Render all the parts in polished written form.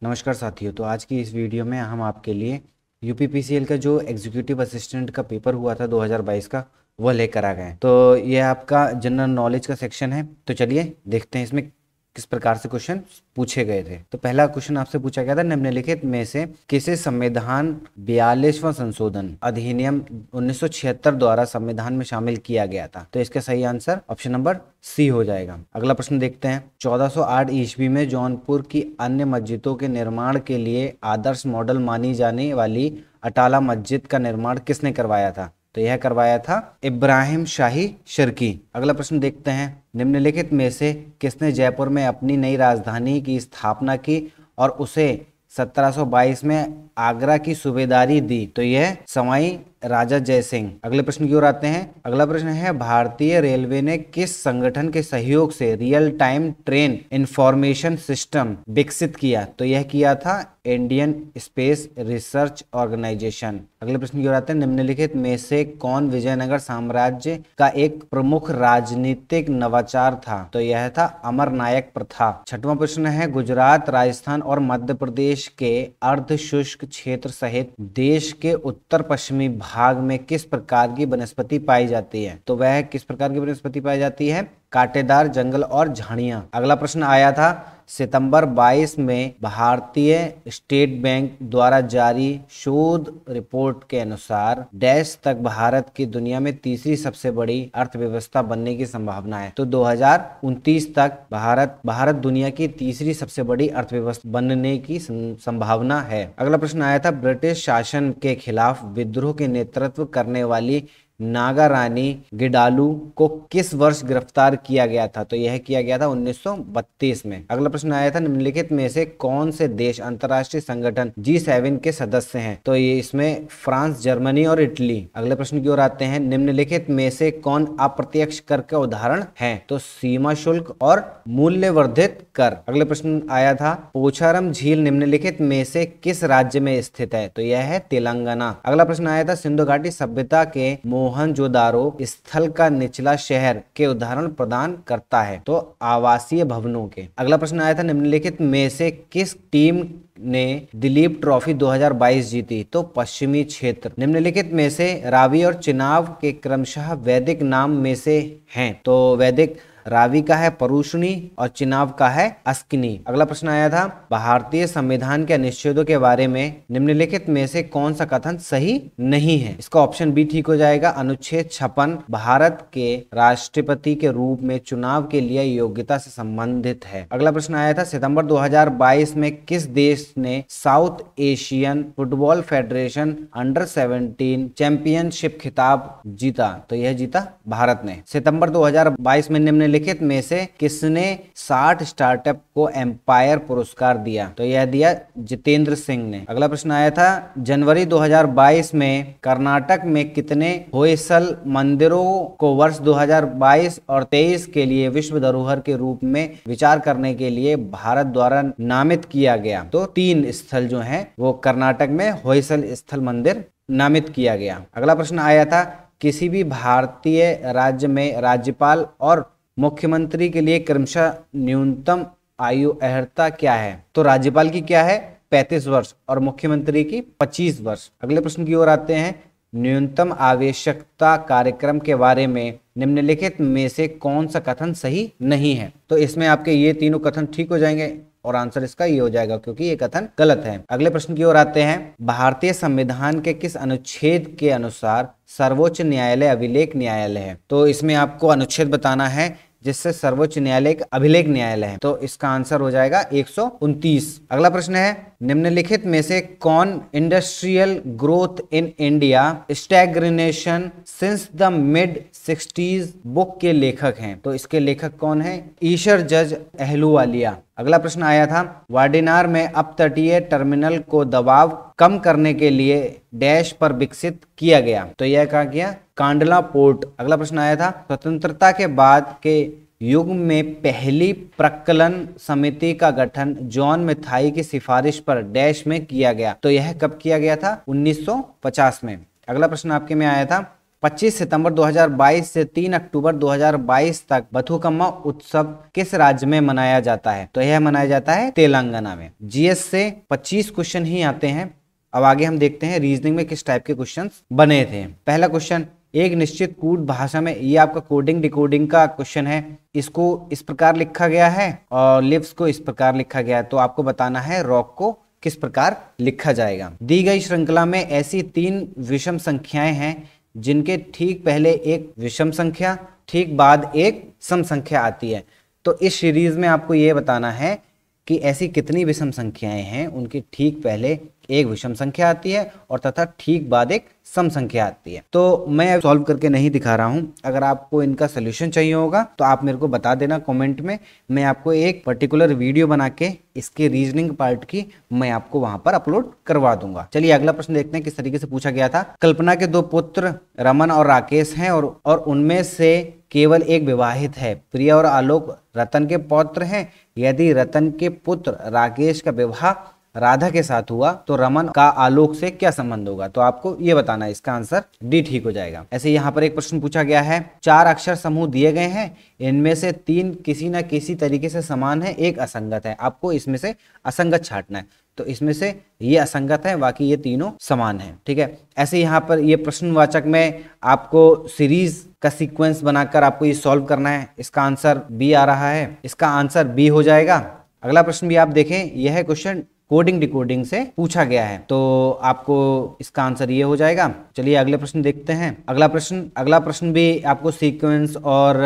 नमस्कार साथियों। तो आज की इस वीडियो में हम आपके लिए यूपीपीसीएल का जो एग्जीक्यूटिव असिस्टेंट का पेपर हुआ था 2022 का वह लेकर आ गए। तो यह आपका जनरल नॉलेज का सेक्शन है। तो चलिए देखते हैं इसमें किस प्रकार से क्वेश्चन पूछे गए थे। तो पहला क्वेश्चन आपसे पूछा गया था, निम्नलिखित में से किसे संविधान 42वां संशोधन अधिनियम 1976 द्वारा संविधान में शामिल किया गया था। तो इसका सही आंसर ऑप्शन नंबर सी हो जाएगा। अगला प्रश्न देखते हैं। 1408 ईस्वी में जौनपुर की अन्य मस्जिदों के निर्माण के लिए आदर्श मॉडल मानी जाने वाली अटाला मस्जिद का निर्माण किसने करवाया था? तो यह करवाया था इब्राहिम शाही शर्की। अगला प्रश्न देखते हैं। निम्नलिखित में से किसने जयपुर में अपनी नई राजधानी की स्थापना की और उसे 1722 में आगरा की सूबेदारी दी? तो यह सवाई राजा जय सिंह। अगले प्रश्न की ओर आते हैं। अगला प्रश्न है, भारतीय रेलवे ने किस संगठन के सहयोग से real time train information system विकसित किया? तो यह किया था इंडियन स्पेस रिसर्च ऑर्गेनाइजेशन। अगले प्रश्न की ओर आते हैं। निम्नलिखित में से कौन विजयनगर साम्राज्य का एक प्रमुख राजनीतिक नवाचार था? तो यह था अमरनायक प्रथा। छठवां प्रश्न है, गुजरात, राजस्थान और मध्य प्रदेश के अर्ध शुष्क क्षेत्र सहित देश के उत्तर पश्चिमी भाग में किस प्रकार की वनस्पति पाई जाती है? तो वह किस प्रकार की वनस्पति पाई जाती है? कांटेदार जंगल और झाड़ियां। अगला प्रश्न आया था, सितंबर 22 में भारतीय स्टेट बैंक द्वारा जारी शोध रिपोर्ट के अनुसार डैश तक भारत की दुनिया में तीसरी सबसे बड़ी अर्थव्यवस्था बनने की संभावना है। तो 2029 तक भारत दुनिया की तीसरी सबसे बड़ी अर्थव्यवस्था बनने की संभावना है। अगला प्रश्न आया था, ब्रिटिश शासन के खिलाफ विद्रोह के नेतृत्व करने वाली नागा रानी गिडालू को किस वर्ष गिरफ्तार किया गया था? तो यह किया गया था 1932 में। अगला प्रश्न आया था, निम्नलिखित में से कौन से देश अंतर्राष्ट्रीय संगठन G7 के सदस्य हैं? तो ये इसमें फ्रांस, जर्मनी और इटली। अगले प्रश्न की ओर आते हैं। निम्नलिखित में से कौन अप्रत्यक्ष कर का उदाहरण है? तो सीमा शुल्क और मूल्य वर्धित कर। अगले प्रश्न आया था, पोचारम झील निम्नलिखित में से किस राज्य में स्थित है? तो यह है तेलंगाना। अगला प्रश्न आया था, सिंधु घाटी सभ्यता के मोहनजोदारो स्थल का निचला शहर के उदाहरण प्रदान करता है? तो आवासीय भवनों के। अगला प्रश्न आया था, निम्नलिखित में से किस टीम ने दिलीप ट्रॉफी 2022 जीती? तो पश्चिमी क्षेत्र। निम्नलिखित में से रावी और चिनाब के क्रमशः वैदिक नाम में से हैं? तो वैदिक रावी का है परुष्णी और चिनाब का है अस्किनी। अगला प्रश्न आया था, भारतीय संविधान के अनुच्छेदों के बारे में निम्नलिखित में से कौन सा कथन सही नहीं है? इसका ऑप्शन बी ठीक हो जाएगा। अनुच्छेद 56 भारत के राष्ट्रपति के रूप में चुनाव के लिए योग्यता से संबंधित है। अगला प्रश्न आया था, सितंबर 2022 में किस देश ने south Asian football federation under-17 championship खिताब जीता? तो यह जीता भारत ने। सितंबर 2022 में निम्नलिखित में से किसने 60 स्टार्टअप को एम्पायर पुरस्कार दिया? तो यह दिया जितेंद्र सिंह ने। अगला प्रश्न आया था, जनवरी 2022 में कर्नाटक में कितने होयसल मंदिरों को वर्ष 2022 और 23 के लिए विश्व धरोहर के रूप में विचार करने के लिए भारत द्वारा नामित किया गया? तो 3 स्थल जो हैं वो कर्नाटक में होयसल स्थल मंदिर नामित किया गया। अगला प्रश्न आया था, किसी भी भारतीय राज्य में राज्यपाल और मुख्यमंत्री के लिए क्रमशः न्यूनतम आयु अर्हता क्या है? तो राज्यपाल की क्या है? 35 वर्ष और मुख्यमंत्री की 25 वर्ष। अगले प्रश्न की ओर आते हैं। न्यूनतम आवश्यकता कार्यक्रम के बारे में निम्नलिखित में से कौन सा कथन सही नहीं है? तो इसमें आपके ये तीनों कथन ठीक हो जाएंगे और आंसर इसका ये हो जाएगा क्योंकि ये कथन गलत है। अगले प्रश्न की ओर आते हैं। भारतीय संविधान के किस अनुच्छेद के अनुसार सर्वोच्च न्यायालय अभिलेख न्यायालय है? तो इसमें आपको अनुच्छेद बताना है जिससे सर्वोच्च न्यायालय एक अभिलेख न्यायालय है। तो इसका आंसर हो जाएगा 129। अगला प्रश्न है, निम्नलिखित में से कौन industrial growth in India stagnation since the mid 60s book के लेखक हैं? तो इसके लेखक कौन है? ईशर जज अहलूवालिया। अगला प्रश्न आया था, वाडिनार में अपतटीय टर्मिनल को दबाव कम करने के लिए डैश पर विकसित किया गया? तो यह कहा गया कांडला पोर्ट। अगला प्रश्न आया था, स्वतंत्रता के बाद के युग में पहली प्रकलन समिति का गठन जॉन मैथाई की सिफारिश पर डैश में किया गया? तो यह कब किया गया था? 1950 में। अगला प्रश्न आपके में आया था, 25 सितंबर 2022 से 3 अक्टूबर 2022 तक बथुकम्मा उत्सव किस राज्य में मनाया जाता है? तो यह मनाया जाता है तेलंगाना में। जीएस से 25 क्वेश्चन ही आते हैं। अब आगे हम देखते हैं रीजनिंग में किस टाइप के क्वेश्चंस बने थे। पहला क्वेश्चन, एक निश्चित कूट भाषा में, ये आपका कोडिंग डिकोडिंग का क्वेश्चन है। इसको इस प्रकार लिखा गया है और लिव्स को इस प्रकार लिखा गया है। तो आपको बताना है रॉक को किस प्रकार लिखा जाएगा। दी गई श्रृंखला में ऐसी 3 विषम संख्याएं हैं जिनके ठीक पहले एक विषम संख्या, ठीक बाद एक सम संख्या आती है। तो इस सीरीज में आपको यह बताना है कि ऐसी कितनी विषम संख्याएं हैं, उनके ठीक पहले एक विषम संख्या आती है और तथा ठीक बाद एक सम संख्या आती है। तो मैं सॉल्व करके नहीं दिखा रहा हूं। अगर आपको इनका सोल्यूशन चाहिए होगा तो आप मेरे को बता देना कमेंट में। मैं आपको एक पर्टिकुलर वीडियो बना के इसके रीजनिंग पार्ट की मैं आपको वहां पर अपलोड करवा दूंगा। चलिए अगला प्रश्न देखते हैं किस तरीके से पूछा गया था। कल्पना के 2 पुत्र रमन और राकेश हैं और उनमें से केवल एक विवाहित है। प्रिया और आलोक रतन के पौत्र हैं। यदि रतन के पुत्र राकेश का विवाह राधा के साथ हुआ तो रमन का आलोक से क्या संबंध होगा? तो आपको ये बताना है। इसका आंसर डी ठीक हो जाएगा। ऐसे यहाँ पर एक प्रश्न पूछा गया है, 4 अक्षर समूह दिए गए हैं, इनमें से 3 किसी न किसी तरीके से समान है, एक असंगत है। आपको इसमें से असंगत छांटना है। तो इसमें से ये असंगत है, बाकी ये तीनों समान है। ठीक है। ऐसे यहाँ पर ये प्रश्नवाचक में आपको सीरीज का सीक्वेंस बनाकर आपको ये सॉल्व करना है। इसका आंसर बी आ रहा है। इसका आंसर बी हो जाएगा। अगला प्रश्न भी आप देखें, यह है क्वेश्चन कोडिंग डिकोडिंग से पूछा गया है। तो आपको इसका आंसर ये हो जाएगा। चलिए अगले प्रश्न देखते हैं। अगला प्रश्न भी आपको सीक्वेंस और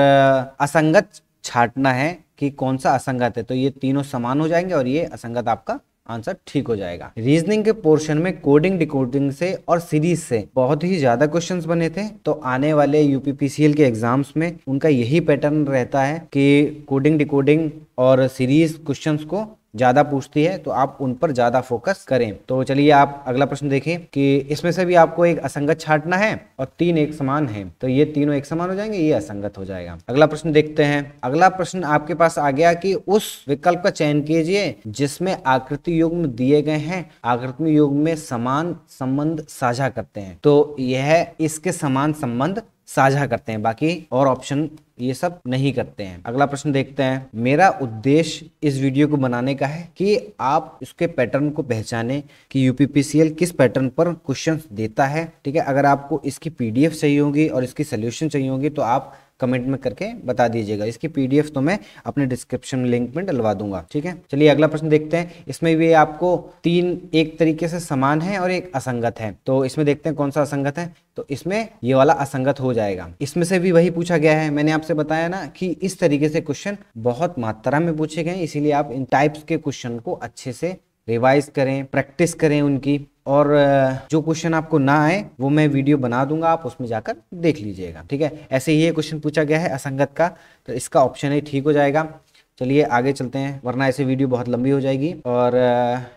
असंगत छांटना है कि कौन सा असंगत है। तो ये तीनों समान हो जाएंगे और ये असंगत आपका आंसर ठीक हो जाएगा। रीजनिंग के पोर्शन में कोडिंग डिकोडिंग से और सीरीज से बहुत ही ज्यादा क्वेश्चंस बने थे। तो आने वाले यूपीपीसीएल के एग्जाम्स में उनका यही पैटर्न रहता है कि कोडिंग डिकोडिंग और सीरीज क्वेश्चंस को ज्यादा पूछती है, तो आप उन पर ज्यादा फोकस करें। तो चलिए आप अगला प्रश्न देखें कि इसमें से भी आपको एक असंगत छांटना है और 3 एक समान है। तो ये तीनों एक समान हो जाएंगे, ये असंगत हो जाएगा। अगला प्रश्न देखते हैं। अगला प्रश्न आपके पास आ गया कि उस विकल्प का चयन कीजिए जिसमें आकृति युग्म दिए गए हैं, आकृति युग्म में समान संबंध साझा करते हैं। तो यह इसके समान संबंध साझा करते हैं, बाकी और ऑप्शन ये सब नहीं करते हैं। अगला प्रश्न देखते हैं। मेरा उद्देश्य इस वीडियो को बनाने का है कि आप इसके पैटर्न को पहचाने कि यूपीपीसीएल किस पैटर्न पर क्वेश्चंस देता है। ठीक है। अगर आपको इसकी पीडीएफ चाहिए होगी और इसकी सोल्यूशन चाहिए होगी तो आप कमेंट में करके बता दीजिएगा। इसकी पीडीएफ तो मैं अपने डिस्क्रिप्शन लिंक में डलवा दूंगा। ठीक है। चलिए अगला प्रश्न देखते हैं। इसमें भी आपको 3 एक तरीके से समान है और एक असंगत है। तो इसमें देखते हैं कौन सा असंगत है। तो इसमें ये वाला असंगत हो जाएगा। इसमें से भी वही पूछा गया है। मैंने आपसे बताया ना कि इस तरीके से क्वेश्चन बहुत मात्रा में पूछे गए, इसीलिए आप इन टाइप्स के क्वेश्चन को अच्छे से रिवाइज करें, प्रैक्टिस करें उनकी। और जो क्वेश्चन आपको ना आए वो मैं वीडियो बना दूंगा, आप उसमें जाकर देख लीजिएगा। ठीक है। ऐसे ही ये क्वेश्चन पूछा गया है असंगत का, तो इसका ऑप्शन ही ठीक हो जाएगा। चलिए आगे चलते हैं, वरना ऐसे वीडियो बहुत लंबी हो जाएगी। और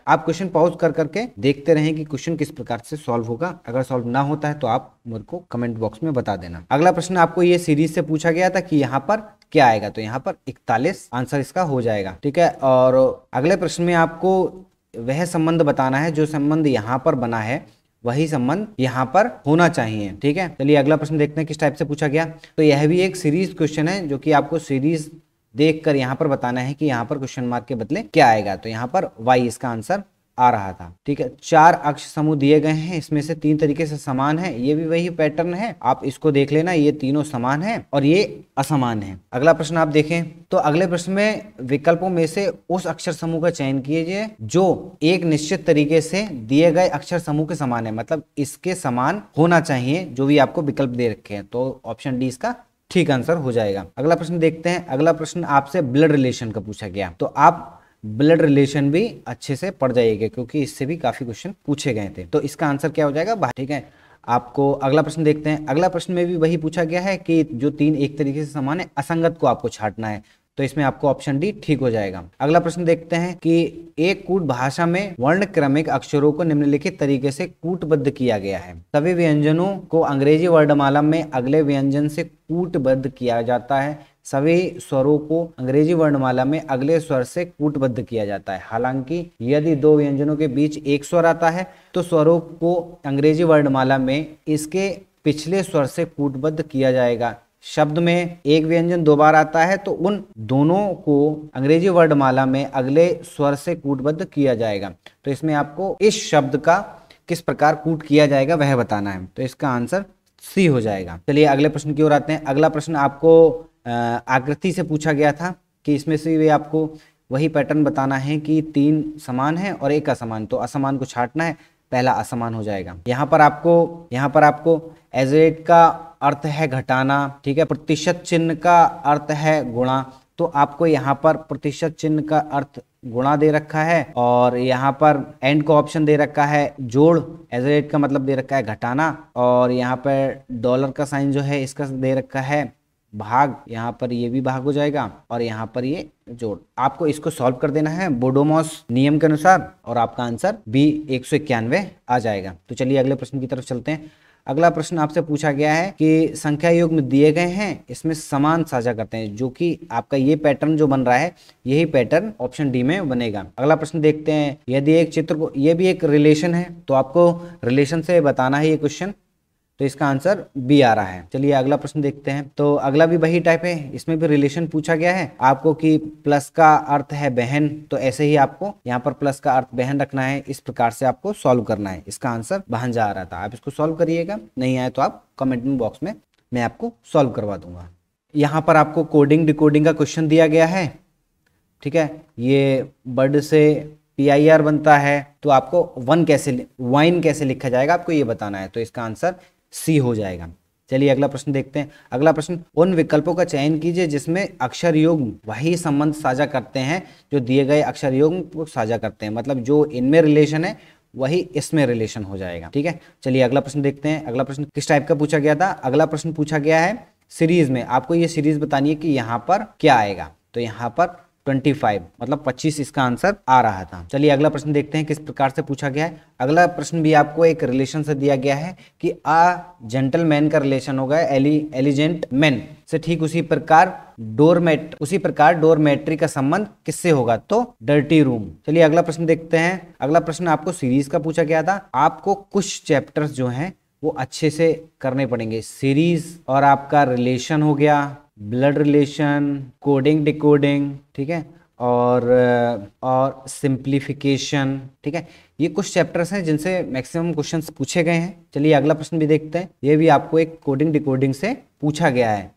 आप क्वेश्चन पॉज कर करके देखते रहें कि क्वेश्चन किस प्रकार से सॉल्व होगा। अगर सॉल्व ना होता है तो आप मेरे को कमेंट बॉक्स में बता देना। अगला प्रश्न आपको ये सीरीज से पूछा गया था कि यहाँ पर क्या आएगा। तो यहाँ पर 41 आंसर इसका हो जाएगा। ठीक है। और अगले प्रश्न में आपको वह संबंध बताना है जो संबंध यहाँ पर बना है, वही संबंध यहाँ पर होना चाहिए। ठीक है। चलिए अगला प्रश्न देखते हैं किस टाइप से पूछा गया। तो यह भी एक सीरीज क्वेश्चन है जो कि आपको सीरीज देखकर यहाँ पर बताना है कि यहाँ पर क्वेश्चन मार्क के बदले क्या आएगा। तो यहाँ पर वाई इसका आंसर आ रहा था। ठीक है। 4 अक्ष समूह दिए गए हैं, इसमें से 3 तरीके से समान है। ये भी वही पैटर्न है, आप इसको देख लेना। ये तीनों समान है और ये असमान है। अगला प्रश्न आप देखें। तो अगले प्रश्न में विकल्पों में से उस अक्षर समूह का चयन कीजिए जो एक निश्चित तरीके से दिए गए अक्षर समूह के समान है, मतलब इसके समान होना चाहिए जो भी आपको विकल्प दे रखे हैं। तो ऑप्शन डी इसका ठीक आंसर हो जाएगा। अगला प्रश्न देखते हैं। अगला प्रश्न आपसे ब्लड रिलेशन का पूछा गया, तो आप ब्लड रिलेशन भी अच्छे से पढ़ जाइएगा क्योंकि इससे भी काफी क्वेश्चन पूछे गए थे। तो इसका आंसर क्या हो जाएगा। ठीक है। आपको अगला प्रश्न देखते हैं। अगला प्रश्न में भी वही पूछा गया है कि जो 3 एक तरीके से समान है, असंगत को आपको छांटना है। तो इसमें आपको ऑप्शन डी ठीक हो जाएगा। अगला प्रश्न देखते हैं कि एक कूट भाषा में वर्ण क्रमिक अक्षरों को निम्नलिखित तरीके से कूटबद्ध किया गया है। सभी व्यंजनों को अंग्रेजी वर्णमाला में अगले व्यंजन से कूटबद्ध किया जाता है। सभी स्वरों को अंग्रेजी वर्णमाला में अगले स्वर से कूटबद्ध किया जाता है। हालांकि यदि 2 व्यंजनों के बीच एक स्वर आता है तो स्वरों को अंग्रेजी वर्णमाला में इसके पिछले स्वर से कूटबद्ध किया जाएगा। शब्द में एक व्यंजन दो बार आता है तो उन दोनों को अंग्रेजी वर्णमाला में अगले स्वर से कूटबद्ध किया जाएगा। तो इसमें आपको इस शब्द का किस प्रकार कूट किया जाएगा वह बताना है। तो इसका आंसर सी हो जाएगा। चलिए अगले प्रश्न की ओर आते हैं। अगला प्रश्न आपको आकृति से पूछा गया था कि इसमें से भी आपको वही पैटर्न बताना है कि 3 समान है और 1 असमान। तो असमान को छांटना है, पहला असमान हो जाएगा। यहाँ पर आपको एजरेट का अर्थ है घटाना, ठीक है। प्रतिशत चिन्ह का अर्थ है गुणा, तो आपको यहाँ पर प्रतिशत चिन्ह का अर्थ गुणा दे रखा है और यहाँ पर एंड का ऑप्शन दे रखा है जोड़, एजरेट का मतलब दे रखा है घटाना, और यहाँ पर डॉलर का साइन जो है इसका दे रखा है भाग, यहाँ पर ये भी भाग हो जाएगा और यहाँ पर ये जोड़। आपको इसको सॉल्व कर देना है बोडोमॉस नियम के अनुसार और आपका आंसर बी 191 आ जाएगा। तो चलिए अगले प्रश्न की तरफ चलते हैं। अगला प्रश्न आपसे पूछा गया है कि संख्या युग्म दिए गए हैं, इसमें समान साझा करते हैं, जो कि आपका ये पैटर्न जो बन रहा है यही पैटर्न ऑप्शन डी में बनेगा। अगला प्रश्न देखते हैं। यदि एक चित्र को, ये भी एक रिलेशन है तो आपको रिलेशन से बताना है ये क्वेश्चन, तो इसका आंसर बी आ रहा है। चलिए अगला प्रश्न देखते हैं। तो अगला भी वही टाइप है, इसमें भी रिलेशन पूछा गया है आपको कि प्लस का अर्थ है बहन, तो ऐसे ही आपको यहाँ पर प्लस का अर्थ बहन रखना है। इस प्रकार से आपको सॉल्व करना है। इसका आंसर भांजा आ रहा था, आप इसको सॉल्व करिएगा, नहीं आए तो आप कमेंट बॉक्स में मैं आपको सॉल्व करवा दूंगा। यहाँ पर आपको कोडिंग डिकोडिंग का क्वेश्चन दिया गया है, ठीक है। ये वर्ड से PIR बनता है तो आपको वाइन कैसे लिखा जाएगा आपको ये बताना है। तो इसका आंसर सी हो जाएगा। चलिए अगला प्रश्न देखते हैं। अगला प्रश्न, उन विकल्पों का चयन कीजिए जिसमें अक्षर युग्म वही संबंध साझा करते हैं जो दिए गए अक्षर युग्म को साझा करते हैं, मतलब जो इनमें रिलेशन है वही इसमें रिलेशन हो जाएगा, ठीक है। चलिए अगला प्रश्न देखते हैं। अगला प्रश्न किस टाइप का पूछा गया था? अगला प्रश्न पूछा गया है सीरीज में, आपको ये सीरीज बतानी है कि यहाँ पर क्या आएगा। तो यहाँ पर 25 मतलब 25 इसका आंसर आ रहा था। चलिए अगला प्रश्न देखते हैं किस प्रकार से पूछा गया है। अगला प्रश्न भी आपको एक रिलेशन से दिया गया है कि आ जेंटलमैन का रिलेशन होगा एलिजेंट मैन से, ठीक उसी प्रकार डोरमेट्री का संबंध किससे होगा? तो डर्टी रूम। चलिए अगला प्रश्न देखते हैं। अगला प्रश्न आपको सीरीज का पूछा गया था, आपको कुछ चैप्टर्स जो हैं वो अच्छे से करने पड़ेंगे। सीरीज और आपका रिलेशन हो गया, ब्लड रिलेशन, कोडिंग डिकोडिंग, ठीक है, और सिंप्लीफिकेशन, ठीक है। ये कुछ चैप्टर्स हैं जिनसे मैक्सिमम क्वेश्चंस पूछे गए हैं। चलिए अगला प्रश्न भी देखते हैं। ये भी आपको एक कोडिंग डिकोडिंग से पूछा गया है,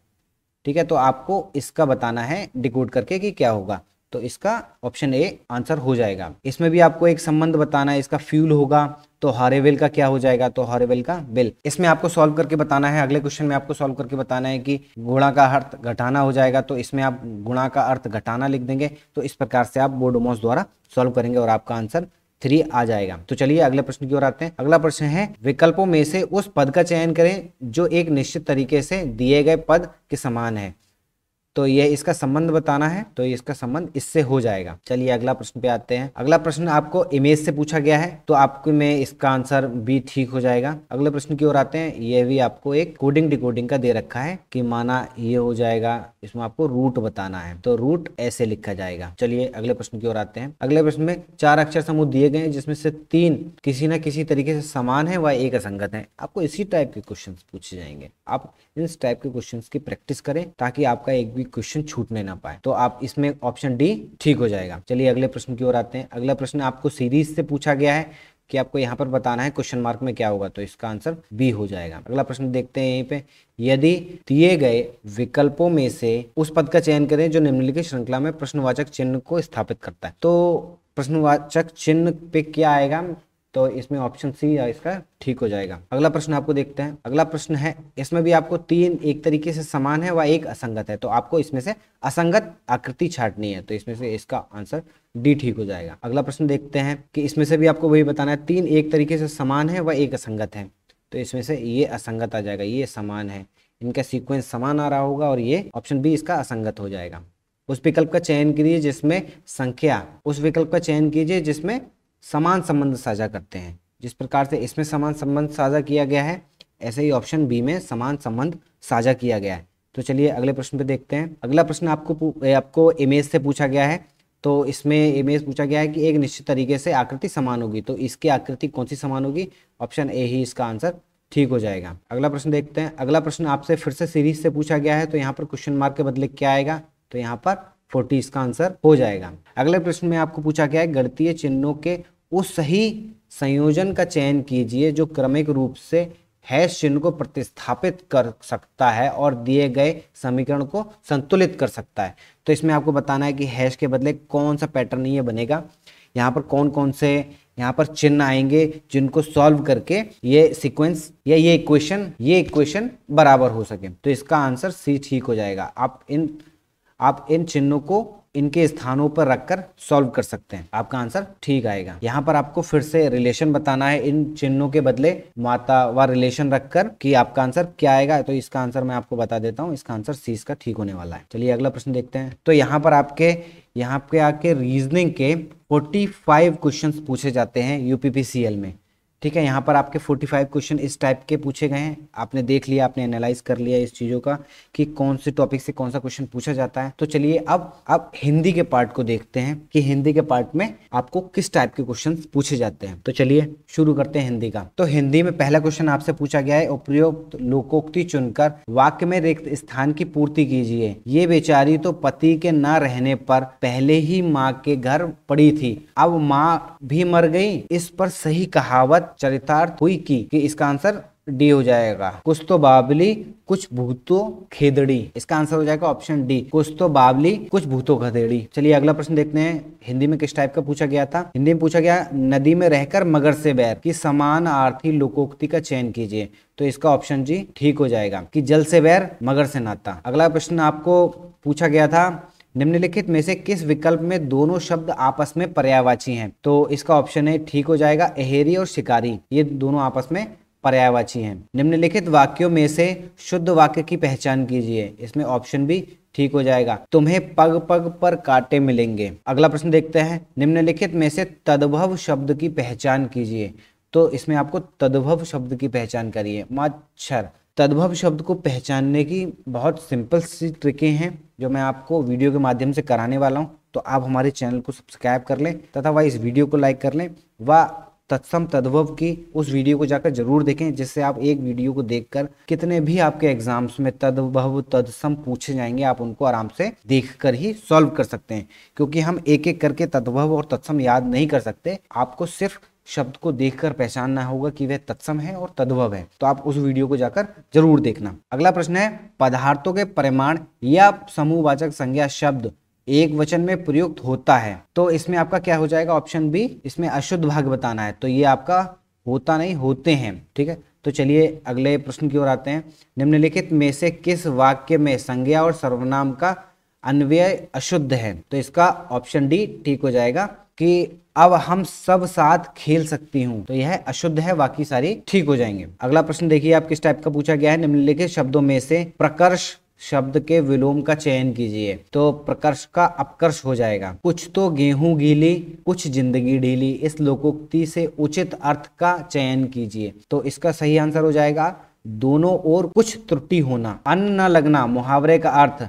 ठीक है। तो आपको इसका बताना है डिकोड करके कि क्या होगा। तो इसका ऑप्शन ए आंसर हो जाएगा। इसमें भी आपको एक संबंध बताना है, इसका फ्यूल होगा तो हॉरेवेल का क्या हो जाएगा? तो हॉरेवेल का बिल। इसमें आपको सॉल्व करके बताना है, अगले क्वेश्चन में आपको सॉल्व करके बताना है कि गुणा का अर्थ घटाना हो जाएगा, तो इसमें आप गुणा का अर्थ घटाना लिख देंगे। तो इस प्रकार से आप बोडोमॉस द्वारा सॉल्व करेंगे और आपका आंसर 3 आ जाएगा। तो चलिए अगले प्रश्न की ओर आते हैं। अगला प्रश्न है, विकल्पों में से उस पद का चयन करें जो एक निश्चित तरीके से दिए गए पद के समान है। तो ये इसका संबंध बताना है, तो इसका संबंध इससे हो जाएगा। चलिए अगला प्रश्न पे आते हैं। अगला प्रश्न आपको इमेज से पूछा गया है, तो आपको में इसका आंसर बी ठीक हो जाएगा। अगले प्रश्न की ओर आते हैं। ये भी आपको एक कोडिंग डिकोडिंग का दे रखा है कि माना ये हो जाएगा, इसमें आपको रूट बताना है, तो रूट ऐसे लिखा जाएगा। चलिए अगले प्रश्न की ओर आते हैं। अगले प्रश्न में 4 अक्षर समूह दिए गए हैं जिसमें से 3 किसी न किसी तरीके से समान है व एक असंगत है। आपको इसी टाइप के क्वेश्चन पूछे जाएंगे। आप इस टाइप के क्वेश्चन की प्रैक्टिस करें ताकि आपका एक भी क्वेश्चन छूटने ना पाए। तो आप इसमें ऑप्शन डी ठीक हो जाएगा। चलिए अगले प्रश्न की ओर आते हैं। अगला प्रश्न आपको सीरीज से पूछा गया है कि आपको यहाँ पर बताना है क्वेश्चन मार्क में क्या होगा, तो इसका आंसर बी हो जाएगा। अगला प्रश्न देखते हैं यहीं पे, यदि दिए गए विकल्पों में से उस पद का चयन करें जो निम्नलिखित श्रृंखला में प्रश्नवाचक चिन्ह को स्थापित करता है। तो प्रश्नवाचक चिन्ह पे क्या आएगा? तो इसमें ऑप्शन सी इसका ठीक हो जाएगा। अगला प्रश्न आपको देखते हैं। अगला प्रश्न है, इसमें भी आपको 3 एक तरीके से समान है व एक असंगत है, तो आपको इसमें से असंगत आकृति छांटनी है, तो इसमें से इसका आंसर डी ठीक हो जाएगा। अगला प्रश्न देखते हैं कि इसमें से भी आपको वही बताना है, 3 एक तरीके से समान है व एक असंगत है, तो इसमें से ये असंगत आ जाएगा, ये समान है, इनका सीक्वेंस समान आ रहा होगा और ये ऑप्शन बी इसका असंगत हो जाएगा। उस विकल्प का चयन कीजिए जिसमें उस विकल्प का चयन कीजिए जिसमें समान संबंध साझा करते हैं। जिस प्रकार से इसमें समान संबंध साझा किया गया है, ऐसे ही ऑप्शन बी में समान संबंध साझा किया गया है। तो चलिए अगले प्रश्न पे देखते हैं। अगला प्रश्न आपको इमेज से पूछा गया है, तो इसमें इमेज पूछा गया है कि एक निश्चित तरीके से आकृति समान होगी, तो इसकी आकृति कौन सी समान होगी? ऑप्शन ए ही इसका आंसर ठीक हो जाएगा। अगला प्रश्न देखते हैं। अगला प्रश्न आपसे फिर से सीरीज से पूछा गया है, तो यहाँ पर क्वेश्चन मार्क के बदले क्या आएगा, तो यहाँ पर 40 इसका आंसर हो जाएगा। अगले प्रश्न में आपको पूछा गया है गणितीय चिन्हों के उस सही संयोजन का चयन कीजिए जो क्रमिक रूप से हैश चिन्ह को प्रतिस्थापित कर सकता है और दिए गए समीकरण को संतुलित कर सकता है। तो इसमें आपको बताना है कि हैश के बदले कौन सा पैटर्न ये बनेगा, यहाँ पर कौन कौन से यहाँ पर चिन्ह आएंगे जिनको सॉल्व करके ये सीक्वेंस या ये इक्वेशन बराबर हो सके। तो इसका आंसर सी ठीक हो जाएगा। आप इन चिन्हों को इनके स्थानों पर रखकर सॉल्व कर सकते हैं, आपका आंसर ठीक आएगा। यहाँ पर आपको फिर से रिलेशन बताना है इन चिन्हों के बदले मात्रा व रिलेशन रखकर कि आपका आंसर क्या आएगा। तो इसका आंसर मैं आपको बता देता हूँ, इसका आंसर सी इसका ठीक होने वाला है। चलिए अगला प्रश्न देखते हैं। तो यहाँ पर यहाँ पे आके रीजनिंग के 45 क्वेश्चंस पूछे जाते हैं यूपीपीसीएल में, ठीक है। यहाँ पर आपके 45 क्वेश्चन इस टाइप के पूछे गए हैं। आपने देख लिया, आपने एनालाइज कर लिया इस चीज़ों का कि कौन से टॉपिक से कौन सा क्वेश्चन पूछा जाता है। तो चलिए अब हिंदी के पार्ट को देखते हैं कि हिंदी के पार्ट में आपको किस टाइप के क्वेश्चन पूछे जाते हैं। तो चलिए शुरू करते हैं हिंदी का। तो हिंदी में पहला क्वेश्चन आपसे पूछा गया है, उपयुक्त लोकोक्ति चुनकर वाक्य में रिक्त स्थान की पूर्ति कीजिए। ये बेचारी तो पति के न रहने पर पहले ही माँ के घर पड़ी थी, अब माँ भी मर गई, इस पर सही कहावत चरितार्थ हुई कि इसका आंसर डी हो जाएगा। कुछ तो बावली कुछ भूतो खेदड़ी, इसका आंसर हो जाएगा ऑप्शन डी, कुछ तो बावली कुछ भूतो खेदड़ी। चलिए अगला प्रश्न देखते हैं। हिंदी में किस टाइप का पूछा गया था। हिंदी में पूछा गया नदी में रहकर मगर से बैर की समान आर्थी लोकोक्ति का चयन कीजिए। तो इसका ऑप्शन जी ठीक हो जाएगा कि जल से बैर मगर से नाता। अगला प्रश्न आपको पूछा गया था निम्नलिखित में से किस विकल्प में दोनों शब्द आपस में पर्यायवाची हैं। तो इसका ऑप्शन है ठीक हो जाएगा, अहेरी और शिकारी, ये दोनों आपस में पर्यायवाची हैं। निम्नलिखित वाक्यों में से शुद्ध वाक्य की पहचान कीजिए, इसमें ऑप्शन भी ठीक हो जाएगा, तुम्हें पग पग पर कांटे मिलेंगे। अगला प्रश्न देखते हैं। निम्नलिखित में से तद्भव शब्द की पहचान कीजिए। तो इसमें आपको तद्भव शब्द की पहचान करिए। मच्छर, तद्भव शब्द को पहचानने की बहुत सिंपल सी ट्रिकें हैं जो मैं आपको वीडियो के माध्यम से कराने वाला हूं। तो आप हमारे चैनल को सब्सक्राइब कर लें तथा वह इस वीडियो को लाइक कर लें व तत्सम तद्भव की उस वीडियो को जाकर जरूर देखें, जिससे आप एक वीडियो को देखकर कितने भी आपके एग्जाम्स में तद्भव तत्सम पूछे जाएंगे आप उनको आराम से देखकर ही सॉल्व कर सकते हैं। क्योंकि हम एक एक करके तद्भव और तत्सम याद नहीं कर सकते, आपको सिर्फ शब्द को देखकर पहचानना होगा कि वह तत्सम है और तद्भव है। तो आप उस वीडियो को जाकर जरूर देखना। अगला प्रश्न है पदार्थों के परिमाण या समूहवाचक संज्ञा शब्द एक वचन में प्रयुक्त होता है। तो इसमें आपका क्या हो जाएगा, ऑप्शन बी, इसमें अशुद्ध भाग बताना है। तो ये आपका होता नहीं, होते हैं, ठीक है। तो चलिए अगले प्रश्न की ओर आते हैं। निम्नलिखित में से किस वाक्य में संज्ञा और सर्वनाम का अन्वय अशुद्ध है। तो इसका ऑप्शन डी ठीक हो जाएगा कि अब हम सब साथ खेल सकती हूँ। तो यह अशुद्ध है, बाकी सारी ठीक हो जाएंगे। अगला प्रश्न देखिए आप किस टाइप का पूछा गया है। निम्नलिखित शब्दों में से प्रकर्ष शब्द के विलोम का चयन कीजिए। तो प्रकर्ष का अपकर्ष हो जाएगा। कुछ तो गेहूं गीली कुछ जिंदगी ढीली, इस लोकोक्ति से उचित अर्थ का चयन कीजिए। तो इसका सही आंसर हो जाएगा दोनों ओर कुछ त्रुटि होना। अन्न न लगना मुहावरे का अर्थ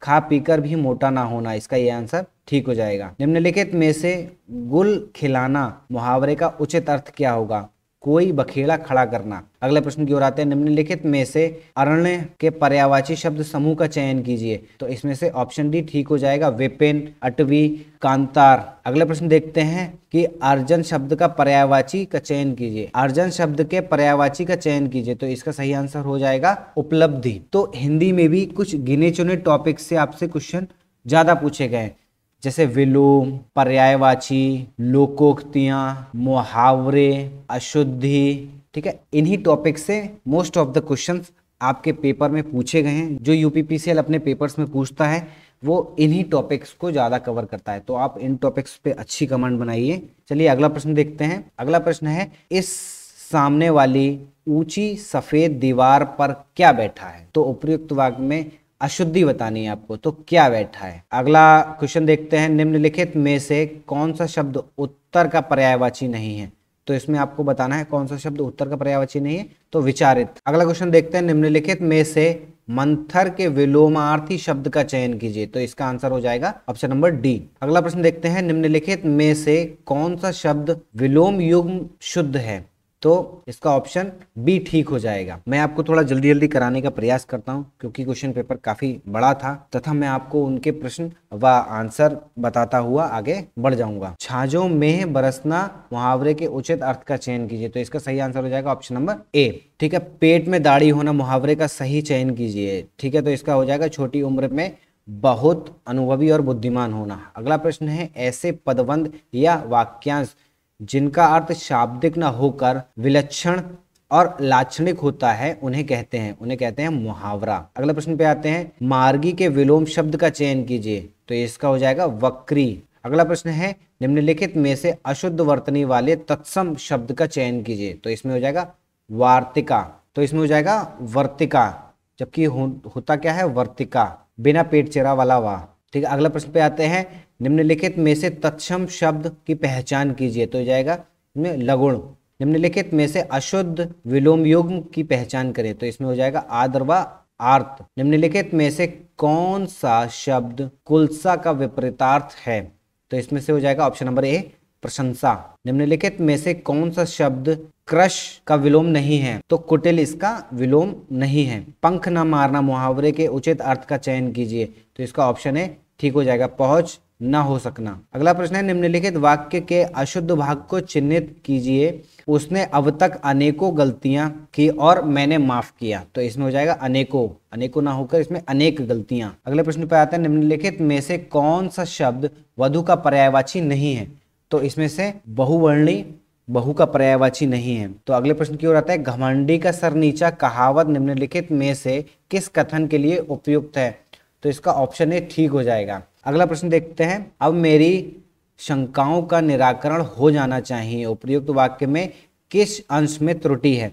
खा पीकर भी मोटा ना होना, इसका यह आंसर ठीक हो जाएगा। निम्नलिखित में से गुल खिलाना मुहावरे का उचित अर्थ क्या होगा, कोई बखेड़ा खड़ा करना। अगले प्रश्न की ओर आते हैं। निम्नलिखित में से अरण्य के पर्यायवाची शब्द समूह का चयन कीजिए। तो इसमें से ऑप्शन डी ठीक हो जाएगा, विपिन, अटवी, कांतार। अगले प्रश्न देखते हैं कि अर्जन शब्द का पर्यायवाची का चयन कीजिए। अर्जन शब्द के पर्यायवाची का चयन कीजिए। तो इसका सही आंसर हो जाएगा उपलब्धि। तो हिंदी में भी कुछ गिने चुने टॉपिक से आपसे क्वेश्चन ज्यादा पूछे गए, जैसे विलोम, पर्यायवाची, लोकोक्तियां, मुहावरे, अशुद्धि, ठीक है। इन्हीं टॉपिक से मोस्ट ऑफ द क्वेश्चंस आपके पेपर में पूछे गए हैं। जो यूपीपीसीएल अपने पेपर्स में पूछता है वो इन्हीं टॉपिक्स को ज्यादा कवर करता है। तो आप इन टॉपिक्स पे अच्छी कमेंट बनाइए। चलिए अगला प्रश्न देखते हैं। अगला प्रश्न है इस सामने वाली ऊंची सफेद दीवार पर क्या बैठा है। तो उपयुक्त वाक्य में अशुद्धि बतानी है आपको, तो क्या बैठा है। अगला क्वेश्चन देखते हैं। निम्नलिखित में से कौन सा शब्द उत्तर का पर्यायवाची नहीं है। तो इसमें आपको बताना है कौन सा शब्द उत्तर का पर्यायवाची नहीं है। तो विचारित। अगला क्वेश्चन देखते हैं। निम्नलिखित में से मंथर के विलोमार्थी शब्द का चयन कीजिए। तो इसका आंसर हो जाएगा ऑप्शन नंबर डी। अगला प्रश्न देखते हैं। निम्नलिखित में से कौन सा शब्द विलोम युग्म शुद्ध है। तो इसका ऑप्शन बी ठीक हो जाएगा। मैं आपको थोड़ा जल्दी जल्दी कराने का प्रयास करता हूं क्योंकि क्वेश्चन पेपर काफी बड़ा था तथा मैं आपको उनके प्रश्न व आंसर बताता हुआ आगे बढ़ जाऊंगा। छाजों में बरसना मुहावरे के उचित अर्थ का चयन कीजिए। तो इसका सही आंसर हो जाएगा ऑप्शन नंबर ए। ठीक है, पेट में दाढ़ी होना मुहावरे का सही चयन कीजिए। ठीक है, तो इसका हो जाएगा छोटी उम्र में बहुत अनुभवी और बुद्धिमान होना। अगला प्रश्न है, ऐसे पदबंध या वाक्यांश जिनका अर्थ शाब्दिक न होकर विलक्षण और लाक्षणिक होता है उन्हें कहते हैं मुहावरा। अगला प्रश्न पे आते हैं, मार्गी के विलोम शब्द का चयन कीजिए। तो इसका हो जाएगा वक्री। अगला प्रश्न है, निम्नलिखित में से अशुद्ध वर्तनी वाले तत्सम शब्द का चयन कीजिए। तो इसमें हो जाएगा वार्तिका। तो इसमें हो जाएगा वर्तिका, जबकि होता क्या है वर्तिका, बिना पेट चेरा वाला वाह। ठीक है, अगला प्रश्न पे आते हैं, निम्नलिखित में से तत्सम शब्द की पहचान कीजिए। तो हो जाएगा इसमें लगुण। निम्नलिखित में से अशुद्ध विलोम युग्म की पहचान करें। तो इसमें हो जाएगा आर्द्र व आर्त। निम्नलिखित में से कौन सा शब्द कुलसा का विपरीतार्थ है। तो इसमें से हो जाएगा ऑप्शन नंबर ए प्रशंसा। निम्नलिखित में से कौन सा शब्द क्रश का विलोम नहीं है। तो कुटिल इसका विलोम नहीं है। पंख न मारना मुहावरे के उचित अर्थ का चयन कीजिए। तो इसका ऑप्शन है ठीक हो जाएगा पहुंच न हो सकना। अगला प्रश्न है, निम्नलिखित वाक्य के अशुद्ध भाग को चिन्हित कीजिए। उसने अब तक अनेकों गलतियां की और मैंने माफ किया। तो इसमें हो जाएगा अनेकों ना होकर इसमें अनेक गलतियां। अगले प्रश्न पे आता है, निम्नलिखित में से कौन सा शब्द वधु का पर्यायवाची नहीं है। तो इसमें से बहुवर्णी बहु का पर्यायवाची नहीं है। तो अगले प्रश्न की ओर आता है, घमंडी का सर नीचा कहावत निम्नलिखित में से किस कथन के लिए उपयुक्त है। तो इसका ऑप्शन ए ठीक हो जाएगा। अगला प्रश्न देखते हैं, अब मेरी शंकाओं का निराकरण हो जाना चाहिए। उपयुक्त वाक्य में किस अंश में त्रुटि है।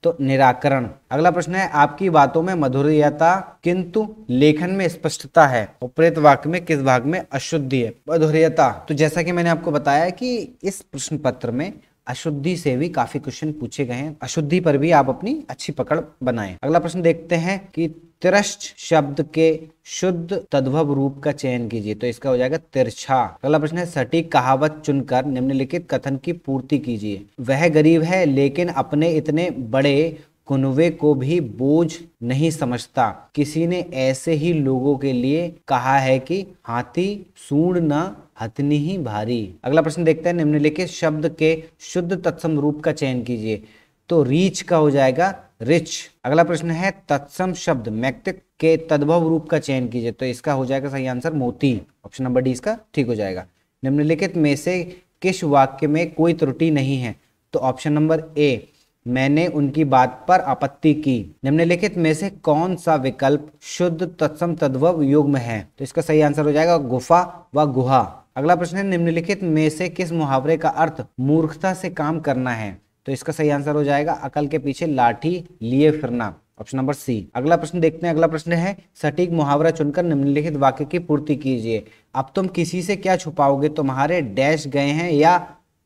तो निराकरण। अगला प्रश्न है, आपकी बातों में मधुरता किंतु लेखन में स्पष्टता है। उपयुक्त वाक्य में किस भाग में अशुद्धि है। मधुरता। तो जैसा कि मैंने आपको बताया कि इस प्रश्न पत्र में अशुद्धि से भी काफी क्वेश्चन पूछे गए हैं। अशुद्धि पर भी आप अपनी अच्छी पकड़ बनाएं। अगला प्रश्न देखते हैं कि तिरश्च शब्द के शुद्ध तद्भव रूप का चयन कीजिए। तो इसका हो जाएगा तिरछा। अगला प्रश्न है, सटीक कहावत चुनकर निम्नलिखित कथन की पूर्ति कीजिए। वह गरीब है लेकिन अपने इतने बड़े कुनवे को भी बोझ नहीं समझता। किसी ने ऐसे ही लोगों के लिए कहा है कि हाथी सूंड न हथनी ही भारी। अगला प्रश्न देखते हैं, निम्नलिखित शब्द के शुद्ध तत्सम रूप का चयन कीजिए। तो रीच का हो जाएगा रिच। अगला प्रश्न है, तत्सम शब्द मैक्तिक के तद्भव रूप का चयन कीजिए। तो इसका हो जाएगा सही आंसर मोती। ऑप्शन नंबर डी इसका ठीक हो जाएगा। निम्नलिखित में से किस वाक्य में कोई त्रुटि नहीं है। तो ऑप्शन नंबर ए, मैंने उनकी बात पर आपत्ति की। निम्नलिखित में से कौन सा विकल्प शुद्ध तत्सम तद्भव युग्म है। तो इसका सही आंसर हो जाएगा गुफा व गुहा। अगला प्रश्न है, निम्नलिखित में से किस मुहावरे का अर्थ मूर्खता से काम करना है। तो इसका सही आंसर हो जाएगा अकल के पीछे लाठी लिए फिरना। Option number C. अगला प्रश्न देखते हैं। अगला प्रश्न है, सटीक मुहावरा चुनकर निम्नलिखित वाक्य की पूर्ति कीजिए। अब तुम किसी से क्या छुपाओगे, तुम्हारे डैश गए हैं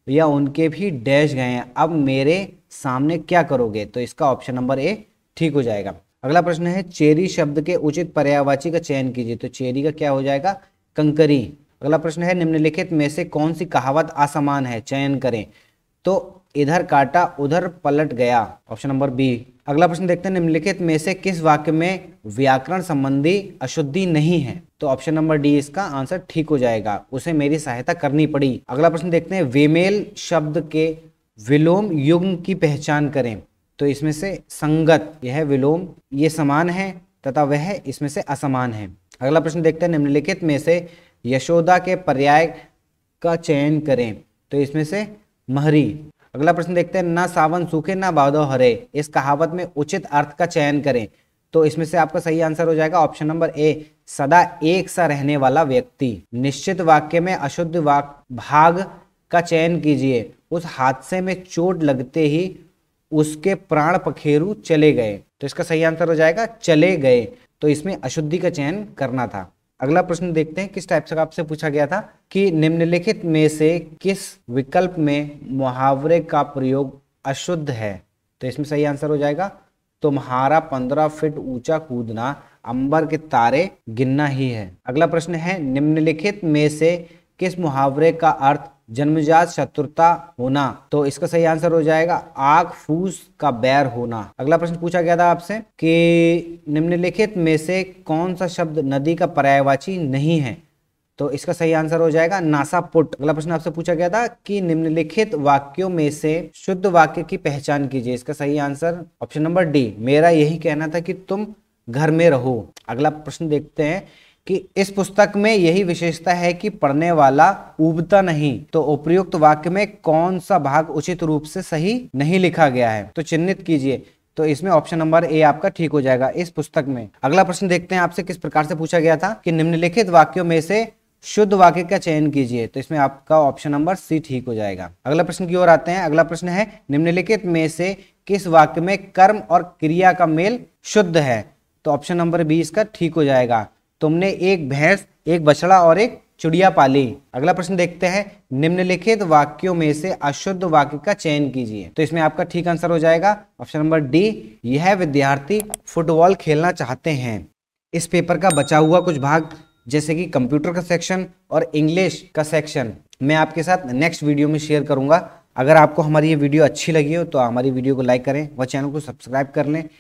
या उनके भी डैश गए हैं, अब मेरे सामने क्या करोगे। तो इसका ऑप्शन नंबर ए ठीक हो जाएगा। अगला प्रश्न है, चेरी शब्द के उचित पर्यायवाची का चयन कीजिए। तो चेरी का क्या हो जाएगा कंकरी। अगला प्रश्न है, निम्नलिखित में से कौन सी कहावत असमान है, चयन करें। तो इधर काटा उधर पलट गया। Option number B. अगला प्रश्न देखते हैं, निम्नलिखित में से किस वाक्य में व्याकरण संबंधी अशुद्धि नहीं है। तो ऑप्शन नंबर डी इसका आंसर ठीक हो जाएगा, उसे मेरी सहायता करनी पड़ी। अगला प्रश्न देखते हैं, वेमेल शब्द के विलोम युग्म की पहचान करें। तो इसमें से संगत, यह विलोम ये समान है तथा वह इसमें से असमान है। अगला प्रश्न देखते हैं, निम्नलिखित में से यशोदा के पर्याय का चयन करें। तो इसमें से महरी। अगला प्रश्न देखते हैं, ना सावन सूखे ना भादो हरे, इस कहावत में उचित अर्थ का चयन करें। तो इसमें से आपका सही आंसर हो जाएगा ऑप्शन नंबर ए, सदा एक सा रहने वाला व्यक्ति। निश्चित वाक्य में अशुद्ध भाग का चयन कीजिए। उस हादसे में चोट लगते ही उसके प्राण पखेरु चले गए। तो इसका सही आंसर हो जाएगा चले गए। तो इसमें अशुद्धि का चयन करना था। अगला प्रश्न देखते हैं, किस टाइप से आपसे पूछा गया था कि निम्नलिखित में से किस विकल्प में मुहावरे का प्रयोग अशुद्ध है। तो इसमें सही आंसर हो जाएगा तुम्हारा 15 फीट ऊंचा कूदना अंबर के तारे गिनना ही है। अगला प्रश्न है, निम्नलिखित में से किस मुहावरे का अर्थ जन्मजात शत्रुता होना। तो इसका सही आंसर हो जाएगा आग फूस का बैर होना। अगला प्रश्न पूछा गया था आपसे कि निम्नलिखित में से कौन सा शब्द नदी का पर्यायवाची नहीं है। तो इसका सही आंसर हो जाएगा नासापुट। अगला प्रश्न आपसे पूछा गया था कि निम्नलिखित वाक्यों में से शुद्ध वाक्य की पहचान कीजिए। इसका सही आंसर ऑप्शन नंबर डी, मेरा यही कहना था कि तुम घर में रहो। अगला प्रश्न देखते हैं कि इस पुस्तक में यही विशेषता है कि पढ़ने वाला ऊबता नहीं। तो उपयुक्त वाक्य में कौन सा भाग उचित रूप से सही नहीं लिखा गया है, तो चिन्हित कीजिए। तो इसमें ऑप्शन नंबर ए आपका ठीक हो जाएगा, इस पुस्तक में। अगला प्रश्न देखते हैं आपसे किस प्रकार से पूछा गया था कि निम्नलिखित वाक्यों में से शुद्ध वाक्य का चयन कीजिए। तो इसमें आपका ऑप्शन नंबर सी ठीक हो जाएगा। अगला प्रश्न की ओर आते हैं। अगला प्रश्न है निम्नलिखित में से किस वाक्य में कर्म और क्रिया का मेल शुद्ध है। तो ऑप्शन नंबर बी इसका ठीक हो जाएगा, तुमने एक भैंस, एक बछड़ा और एक चिड़िया पाली। अगला प्रश्न देखते हैं निम्नलिखित वाक्यों में से अशुद्ध वाक्य का चयन कीजिए। तो इसमें आपका ठीक आंसर हो जाएगा ऑप्शन नंबर डी, यह विद्यार्थी फुटबॉल खेलना चाहते हैं। इस पेपर का बचा हुआ कुछ भाग जैसे कि कंप्यूटर का सेक्शन और इंग्लिश का सेक्शन मैं आपके साथ नेक्स्ट वीडियो में शेयर करूंगा। अगर आपको हमारी ये वीडियो अच्छी लगी हो तो हमारी वीडियो को लाइक करें व चैनल को सब्सक्राइब कर लें।